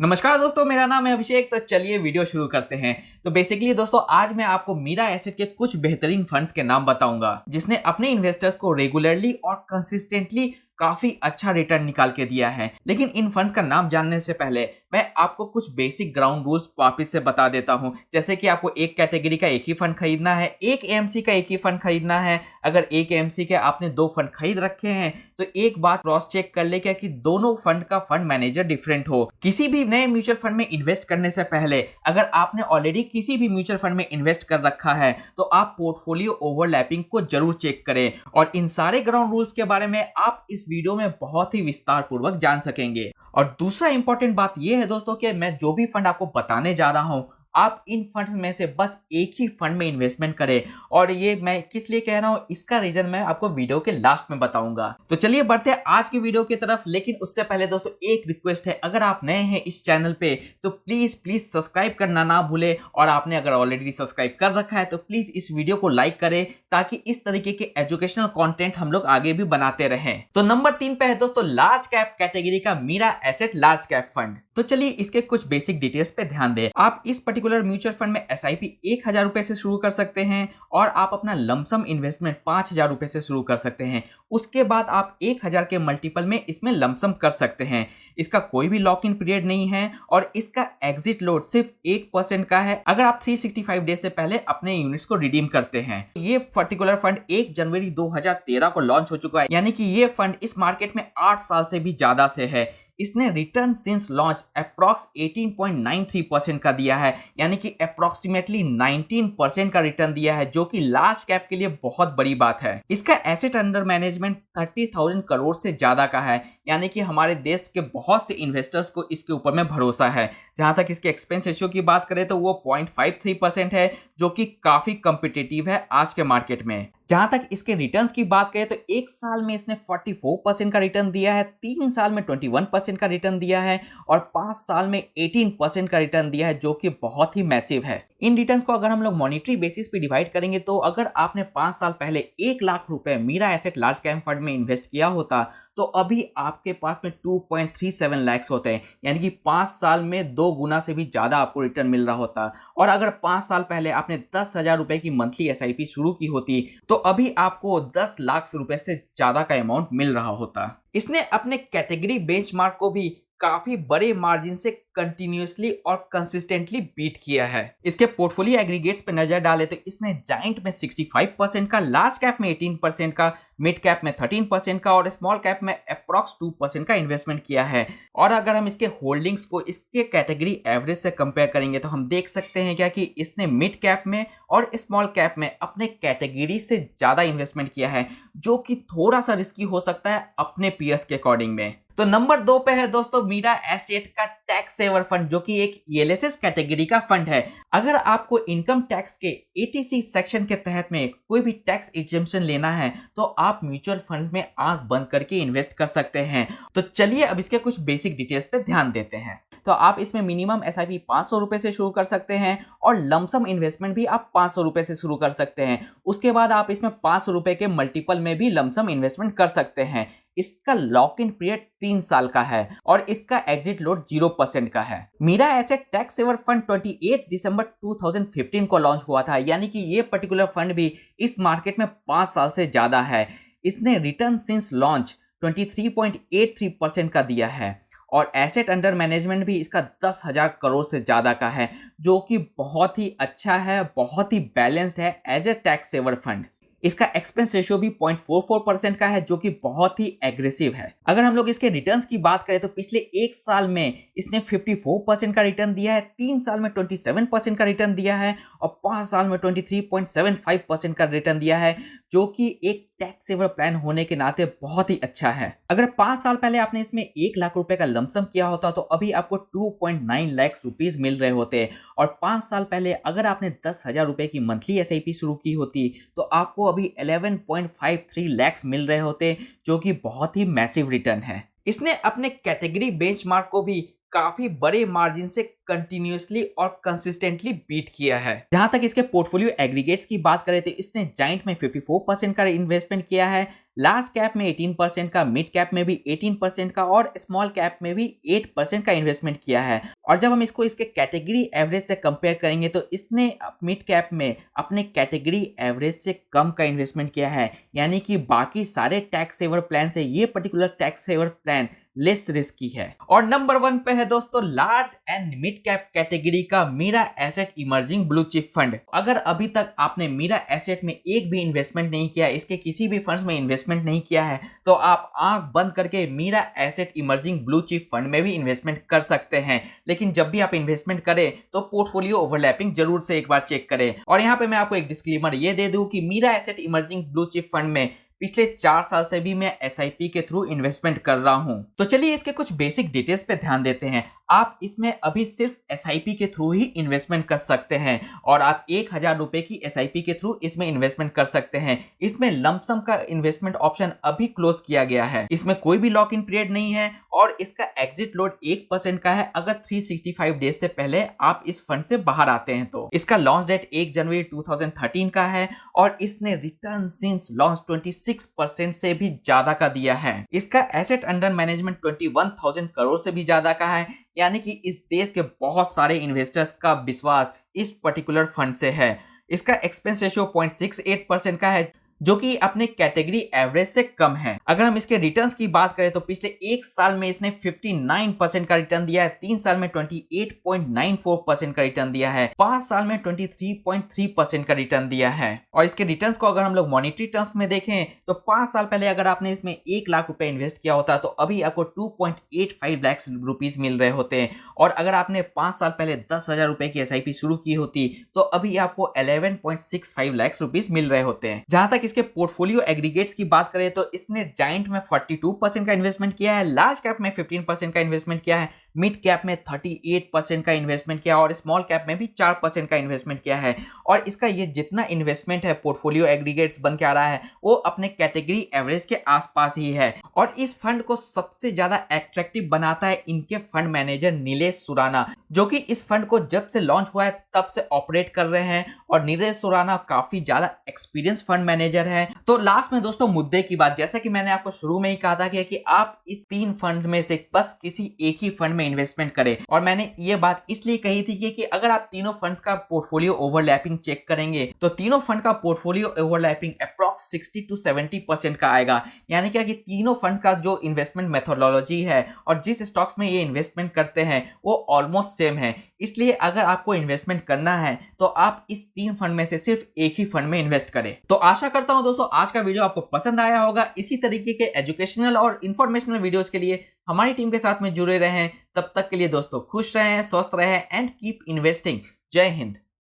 नमस्कार दोस्तों, मेरा नाम है अभिषेक। तो चलिए वीडियो शुरू करते हैं। तो बेसिकली दोस्तों, आज मैं आपको मीरा एसेट के कुछ बेहतरीन फंड्स के नाम बताऊंगा जिसने अपने इन्वेस्टर्स को रेगुलरली और कंसिस्टेंटली काफी अच्छा रिटर्न निकाल के दिया है। लेकिन इन फंड्स का नाम जानने से पहले मैं आपको कुछ बेसिक ग्राउंड रूल्स वापस से बता देता हूं। जैसे कि आपको एक कैटेगरी का एक ही फंड खरीदना है, एक एएमसी का एक ही फंड खरीदना है। अगर एक एएमसी के आपने दो फंड खरीद रखे हैं तो एक बात क्रॉस चेक कर ले क्या कि दोनों फंड का फंड मैनेजर डिफरेंट हो। किसी भी नए म्यूचुअल फंड में इन्वेस्ट करने से पहले अगर आपने ऑलरेडी किसी भी म्यूचुअल फंड में इन्वेस्ट कर रखा है तो आप पोर्टफोलियो ओवरलैपिंग को जरूर चेक करें। और इन सारे ग्राउंड रूल्स के बारे में आप इस वीडियो में बहुत ही विस्तार पूर्वक जान सकेंगे। और दूसरा इंपॉर्टेंट बात यह है दोस्तों कि मैं जो भी फंड आपको बताने जा रहा हूं, आप इन फंड्स में से बस एक ही फंड में इन्वेस्टमेंट करें। और ये मैं किस लिए कह रहा हूं, इसका रीजन मैं आपको वीडियो के लास्ट में बताऊंगा। तो चलिए बढ़ते हैं आज की वीडियो की तरफ। लेकिन उससे पहले दोस्तों एक रिक्वेस्ट है, अगर आप नए हैं इस चैनल पे तो प्लीज सब्सक्राइब करना ना भूले। और आपने अगर ऑलरेडी सब्सक्राइब कर रखा है तो प्लीज इस वीडियो को लाइक करें ताकि इस तरीके के एजुकेशनल कंटेंट हम लोग आगे भी बनाते रहें। तो नंबर 3 पे है दोस्तों लार्ज कैप कैटेगरी का Mirae asset large cap fund. तो चलिए इसके कुछ बेसिक डिटेल्स पे ध्यान दें। आप इस पर्टिकुलर म्यूचुअल फंड में एसआईपी 1000 रुपए से शुरू कर सकते हैं और आप अपना लमसम इन्वेस्टमेंट 5000 रुपए से शुरू कर सकते हैं। उसके बाद आप 1000 के मल्टीपल में इसमें लमसम कर सकते हैं। इसका कोई भी लॉक इन पीरियड नहीं है और इसका एग्जिट लोड सिर्फ 1% का है अगर आप 365 डेज से पहले अपने यूनिट्स को रिडीम करते हैं। ये पर्टिकुलर फंड 1 जनवरी 2013 को लॉन्च हो चुका है, यानी कि ये फंड इस मार्केट में 8 साल से भी ज्यादा से है। इसने रिटर्न सिंस लॉन्च अप्रॉक्स 18.93% का दिया है, यानी कि अप्रॉक्सीमेटली 19% का रिटर्न दिया है, जो कि लार्ज कैप के लिए बहुत बड़ी बात है। इसका एसेट अंडर मैनेजमेंट 30,000 करोड़ से ज्यादा का है, यानी कि हमारे देश के बहुत से इन्वेस्टर्स को इसके ऊपर में भरोसा है। जहां तक इसके एक्सपेंस रेशियो की बात करें तो वो 0.53% है, जो कि काफी कॉम्पिटिटिव है आज के मार्केट में। जहां तक इसके रिटर्न्स की बात करें तो एक साल में इसने 44% का रिटर्न दिया है, 3 साल में 21% का रिटर्न दिया है और 5 साल में 18% का रिटर्न दिया है, जो कि बहुत ही मैसिव है। इन रिटर्न्स को अगर हम लोग मॉनिटरी बेसिस पे डिवाइड करेंगे तो अगर आपने 5 साल पहले 1 लाख रुपए Mirae asset large cap fund में इन्वेस्ट किया होता तो अभी आपके पास में 2.37 लाख होते हैं, यानी कि 5 साल में 2 गुना से भी ज्यादा आपको रिटर्न मिल रहा होता। और अगर 5 साल पहले आपने 10,000 रुपए की मंथली एसआईपी शुरू की होती तो अभी आपको 10 लाख रुपए से ज्यादा का अमाउंट मिल रहा होता। इसने अपने कैटेगरी बेंचमार्क को भी काफी बड़े मार्जिन से कंटिन्यूअसली और कंसिस्टेंटली बीट किया है। इसके पोर्टफोलियो एग्रीगेट्स पे नजर डाले तो इसने जाइंट में 65% का, लार्ज कैप में 18% का, मिड कैप में 13% का और स्मॉल कैप में अप्रॉक्स 2% का इन्वेस्टमेंट किया है। और अगर हम इसके होल्डिंग्स को इसके कैटेगरी एवरेज से कंपेयर करेंगे तो हम देख सकते हैं क्या कि इसने मिड कैप में और स्मॉल कैप में अपने कैटेगरी से ज्यादा इन्वेस्टमेंट किया है, जो कि थोड़ा सा रिस्की हो सकता है अपने पीएस के अकॉर्डिंग में। तो नंबर 2 पे है दोस्तों मीरा एसेट का टैक्स सेवर फंड, जो कि एक ईएलएसएस कैटेगरी का फंड है। अगर आपको इनकम टैक्स के 86 सेक्शन के तहत में कोई भी टैक्स एग्जेम्पशन लेना है तो आप म्यूचुअल फंड्स में आंख बंद करके इन्वेस्ट कर सकते हैं। तो चलिए अब इसके कुछ बेसिक डिटेल्स पे ध्यान देते हैं। तो आप इसमें मिनिमम एसआईपी 500 रुपए से शुरू कर सकते हैं और लमसम इन्वेस्टमेंट भी आप 500 रुपए से शुरू कर सकते हैं। उसके बाद आप इसमें 500 रुपए के मल्टीपल में भी लमसम इन्वेस्टमेंट कर सकते हैं। इसका लॉक इन पीरियड 3 साल का है और इसका एग्जिट लोड 0% का है। Mirae asset tax saver fund 28 दिसंबर 2015 को लॉन्च हुआ था, यानी कि ये पर्टिकुलर फंड भी इस मार्केट में 5 साल से ज्यादा है। इसने रिटर्न सिंस लॉन्च 23.83% का दिया है और एसेट अंडर मैनेजमेंट भी इसका 10,000 करोड़ से ज्यादा का है, जो कि बहुत ही अच्छा है, बहुत ही बैलेंस्ड है as a tax saver fund. इसका एक्सपेंस रेशियो भी 0.44% का है, जो कि बहुत ही एग्रेसिव है। अगर हम लोग इसके रिटर्न्स की बात करें तो पिछले 1 साल में इसने 54% का रिटर्न दिया है, 3 साल में 27% का रिटर्न दिया है और 5 साल में 23.75% का रिटर्न दिया है, जो कि एक टैक्स सेवर प्लान होने के नाते बहुत ही अच्छा है। अगर 5 साल पहले आपने इसमें 1 लाख रुपए का लमसम किया होता तो अभी आपको 2.9 लाख रुपीस मिल रहे होते और 5 साल पहले अगर आपने 10,000 रुपए की मंथली एसआईपी शुरू की होती तो आपको अभी 11.53 लाख मिल रहे होते, जो कि बहुत ही मैसिव रिटर्न है। इसने अपने कैटेगरी बेंचमार्क को भी काफी बड़े मार्जिन से कंटिन्यूअसली और कंसिस्टेंटली बीट किया है। जहां तक इसके पोर्टफोलियो एग्रीगेट्स की बात करें तो इसने जायंट में 54% का इन्वेस्टमेंट किया है, लार्ज कैप में 18% का, मिड कैप में भी 18% का और स्मॉल कैप में भी 8% का इन्वेस्टमेंट किया है। और जब हम इसको इसके कैटेगरी एवरेज से कंपेयर करेंगे तो इसने मिड कैप में अपने कैटेगरी एवरेज से कम का इन्वेस्टमेंट किया है, यानी कि बाकी सारे टैक्स सेवर प्लान से ये particular tax saver plan less risky है। और नंबर 1 पे है दोस्तों large and mid cap category का Mirae asset emerging blue chip fund. अगर अभी तक आपने मीरा एसेट में एक भी इन्वेस्टमेंट नहीं किया, इसके किसी भी फंड्स में इन्वेस्टमेंट नहीं किया है, तो आप आंख बंद करके Mirae asset emerging blue chip fund में भी इन्वेस्टमेंट कर सकते हैं। लेकिन जब भी आप इन्वेस्टमेंट करें तो पोर्टफोलियो ओवरलैपिंग जरूर से एक बार चेक करें। और यहाँ पे मैं आपको एक डिस्क्लेमर ये दे दूं कि Mirae asset emerging blue chip fund में पिछले 4 साल से भी मैं SIP के थ्रू इन्वेस्टमेंट कर रहा हूं। तो चलिए इसके कुछ बेसिक डिटेल्स पे ध्यान देते हैं। आप इसमें अभी सिर्फ SIP के थ्रू ही इन्वेस्टमेंट कर सकते हैं और आप 1000 रुपए की SIP के थ्रू इसमें इन्वेस्टमेंट कर सकते हैं। इसमें लमसम का इन्वेस्टमेंट ऑप्शन अभी क्लोज किया गया है। इसमें कोई भी लॉक इन पीरियड नहीं है और इसका एग्जिट लोड 1% का है अगर 365 डेज से पहले आप इस फंड से बाहर आते हैं तो। इसका लॉन्च डेट 1 जनवरी 2013 का है और इसने रिटर्न सिंस लॉन्च 26% से भी ज्यादा का दिया है। इसका एसेट अंडर मैनेजमेंट 21,000 करोड़ से भी ज्यादा का है, यानी कि इस देश के बहुत सारे इन्वेस्टर्स का विश्वास इस पर्टिकुलर फंड से है। इसका एक्सपेंस रेशियो 0.68% का है, जो कि अपने कैटेगरी एवरेज से कम है। अगर हम इसके रिटर्न्स की बात करें तो पिछले 1 साल में इसने 59% का रिटर्न दिया है, 3 साल में 28.94% का रिटर्न दिया है, 5 साल में 23.3% का रिटर्न दिया है। और इसके रिटर्न्स को अगर हम लोग मॉनेटरी टर्म्स में देखें तो 5 साल पहले अगर आपने इसमें 1 लाख रुपए इन्वेस्ट किया होता तो अभी आपको 2.85 लाख रुपीस मिल रहे होते हैं। और अगर आपने 5 साल पहले 10,000 रुपए की SIP शुरू की होती तो अभी आपको 11.65 लाख रुपीस मिल रहे होते हैं। जहां तक इसके पोर्टफोलियो एग्रीगेट्स की बात करें तो इसने जायंट में 42% का इन्वेस्टमेंट किया है, लार्ज कैप में 15% का इन्वेस्टमेंट किया है, मिड कैप में 38% का इन्वेस्टमेंट किया और स्मॉल कैप में भी 4% का इन्वेस्टमेंट किया है। और इसका ये जितना इन्वेस्टमेंट है पोर्टफोलियो एग्रीगेट्स बन के आ रहा है वो अपने कैटेगरी एवरेज के आसपास ही है। और इस फंड को सबसे ज्यादा एट्रैक्टिव बनाता है इनके फंड मैनेजर नीलेश सुराना, जो कि इस फंड को जब से लॉन्च हुआ है तब से ऑपरेट कर रहे हैं। और नीलेश सुराना काफी ज्यादा एक्सपीरियंस फंड मैनेजर है। तो लास्ट में दोस्तों मुद्दे की बात, जैसा कि मैंने आपको शुरू में ही कहा था कि आप इस 3 फंड में से बस किसी एक ही फंड में इन्वेस्टमेंट करें। और मैंने ये बात इसलिए कही थी कि अगर आप तीनों फंड्स का पोर्टफोलियो ओवरलैपिंग चेक करेंगे तो तीनों फंड का पोर्टफोलियो ओवरलैपिंग अप्रॉक्स 60 to 70% का आएगा। यानी क्या कि तीनों फंड का जो इन्वेस्टमेंट मेथोडोलॉजी है और जिस स्टॉक्स में ये इन्वेस्टमेंट करते हैं वो ऑलमोस्ट सेम है। इसलिए अगर आपको इन्वेस्टमेंट करना है तो आप इस 3 फंड में से सिर्फ एक ही फंड में इन्वेस्ट करें। तो आशा करता हूं दोस्तों आज का वीडियो आपको पसंद आया होगा। इसी तरीके के एजुकेशनल और इंफॉर्मेशनल वीडियोस के लिए हमारी टीम के साथ में जुड़े रहें। तब तक के लिए दोस्तों खुश रहें, स्वस्थ रहें एंड कीप इन्वेस्टिंग। जय हिंद।